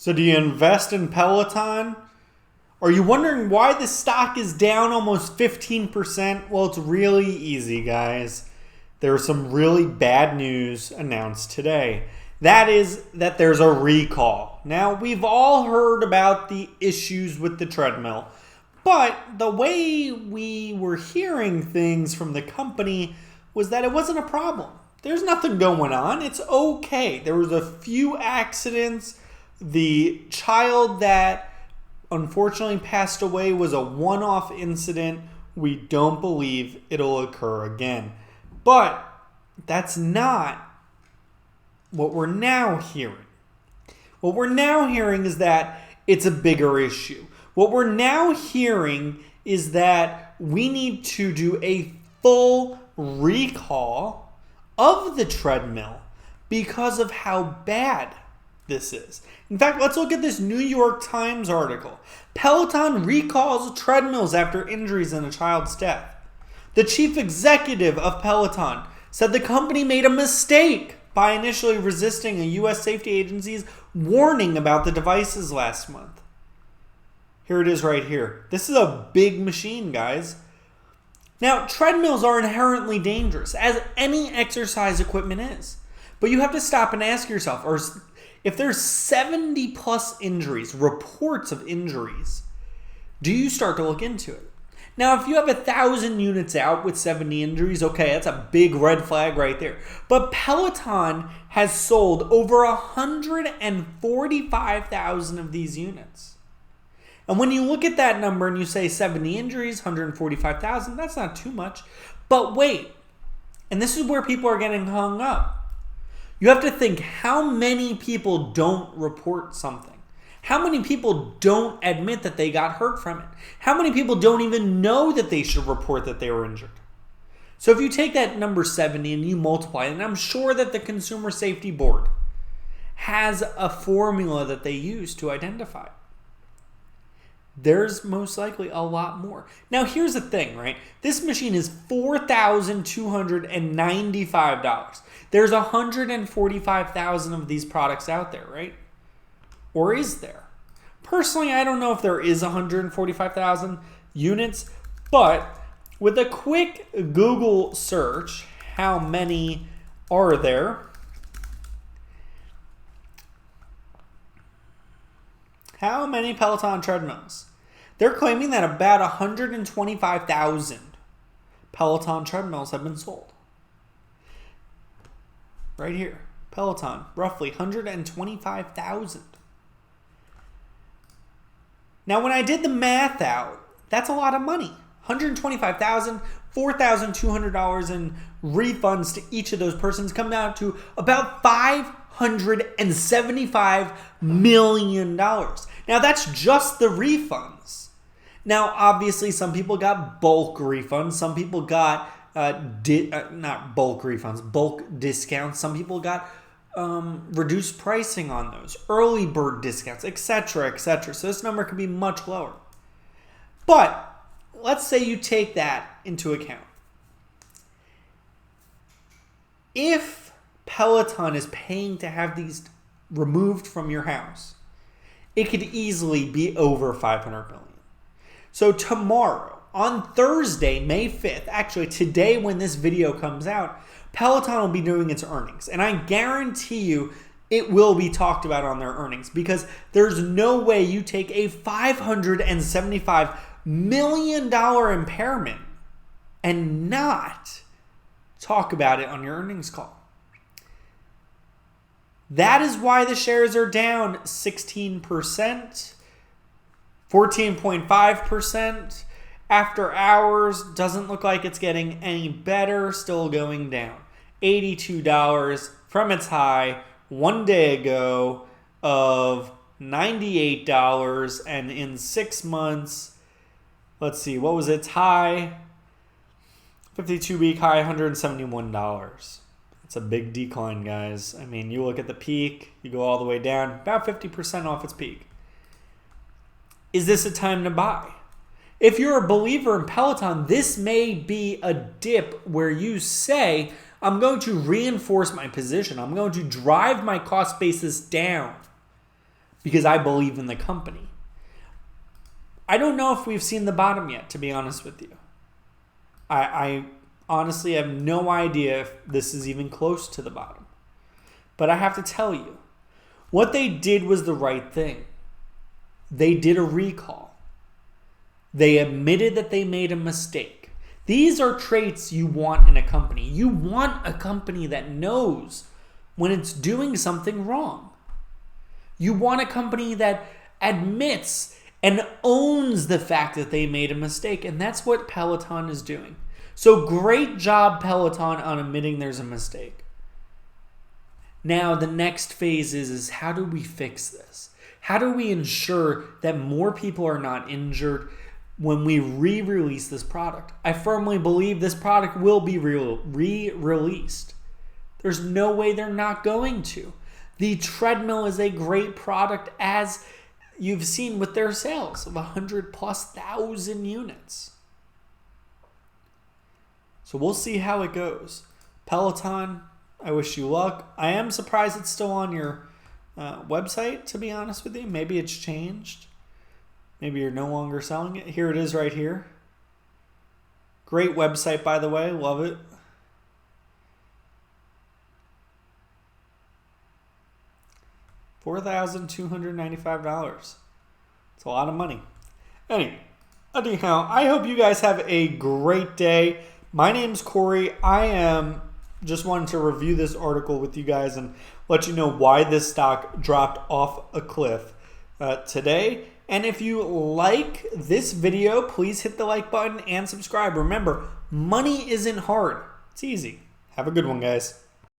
So do you invest in Peloton? Are you wondering why the stock is down almost 15%? Well, it's really easy, guys. There was some really bad news announced today. That is that there's a recall. Now, we've all heard about the issues with the treadmill, but the way we were hearing things from the company was that it wasn't a problem. There's nothing going on. It's okay. There was a few accidents. The child that unfortunately passed away was a one-off incident. We don't believe it'll occur again. But that's not what we're now hearing. What we're now hearing is that it's a bigger issue. What we're now hearing is that we need to do a full recall of the treadmill because of how bad this is. In fact, let's look at this New York Times article. Peloton recalls treadmills after injuries in a child's death. The chief executive of Peloton said the company made a mistake by initially resisting a U.S. safety agency's warning about the devices last month. Here it is right here. This is a big machine, guys. Now, treadmills are inherently dangerous, as any exercise equipment is. But you have to stop and ask yourself, or if there's 70 plus injuries, reports of injuries, do you start to look into it? Now, if you have 1,000 units out with 70 injuries, okay, that's a big red flag right there. But Peloton has sold over 145,000 of these units. And when you look at that number and you say 70 injuries, 145,000, that's not too much. But wait, and this is where people are getting hung up. You have to think, how many people don't report something? How many people don't admit that they got hurt from it? How many people don't even know that they should report that they were injured? So if you take that number 70 and you multiply it, and I'm sure that the Consumer Safety Board has a formula that they use to identify it. There's most likely a lot more. Now, here's the thing, right? This machine is $4,295. There's 145,000 of these products out there, right? Or is there? Personally, I don't know if there is 145,000 units, but with a quick Google search, how many are there? How many Peloton treadmills? They're claiming that about 125,000 Peloton treadmills have been sold. Right here. Peloton, roughly 125,000. Now, when I did the math out, that's a lot of money. 125,000, $4,200 in refunds to each of those persons come out to about $575 million. Now, that's just the refunds. Now, obviously, some people got bulk refunds. Some people got not bulk refunds, bulk discounts. Some people got reduced pricing on those, early bird discounts, etc., etc. So this number could be much lower. But let's say you take that into account. If Peloton is paying to have these removed from your house, it could easily be over $500 million. So tomorrow, on Thursday, May 5th, actually today when this video comes out, Peloton will be doing its earnings. And I guarantee you it will be talked about on their earnings because there's no way you take a $575 million impairment and not talk about it on your earnings call. That is why the shares are down 16%, 14.5%. After hours, doesn't look like it's getting any better, still going down. $82 from its high one day ago of $98, and in 6 months, let's see, what was its high? 52-week high, $171. It's a big decline, guys. I mean, you look at the peak, you go all the way down, about 50% off its peak. Is this a time to buy? If you're a believer in Peloton, this may be a dip where you say, I'm going to reinforce my position. I'm going to drive my cost basis down because I believe in the company. I don't know if we've seen the bottom yet, to be honest with you. I honestly have no idea if this is even close to the bottom. But I have to tell you, what they did was the right thing. They did a recall. They admitted that they made a mistake. These are traits you want in a company. You want a company that knows when it's doing something wrong. You want a company that admits and owns the fact that they made a mistake. And that's what Peloton is doing. So great job, Peloton, on admitting there's a mistake. Now, the next phase is how do we fix this? How do we ensure that more people are not injured when we re-release this product? I firmly believe this product will be re-released. There's no way they're not going to. The treadmill is a great product, as you've seen with their sales of 100,000+ units. So we'll see how it goes. Peloton, I wish you luck. I am surprised it's still on your website, to be honest with you. Maybe it's changed. Maybe you're no longer selling it. Here it is right here. Great website, by the way. Love it. $4,295. It's a lot of money. Anyhow, I hope you guys have a great day. My name's Corey. I just wanted to review this article with you guys and let you know why this stock dropped off a cliff today. And if you like this video, please hit the like button and subscribe. Remember, money isn't hard. It's easy. Have a good one, guys.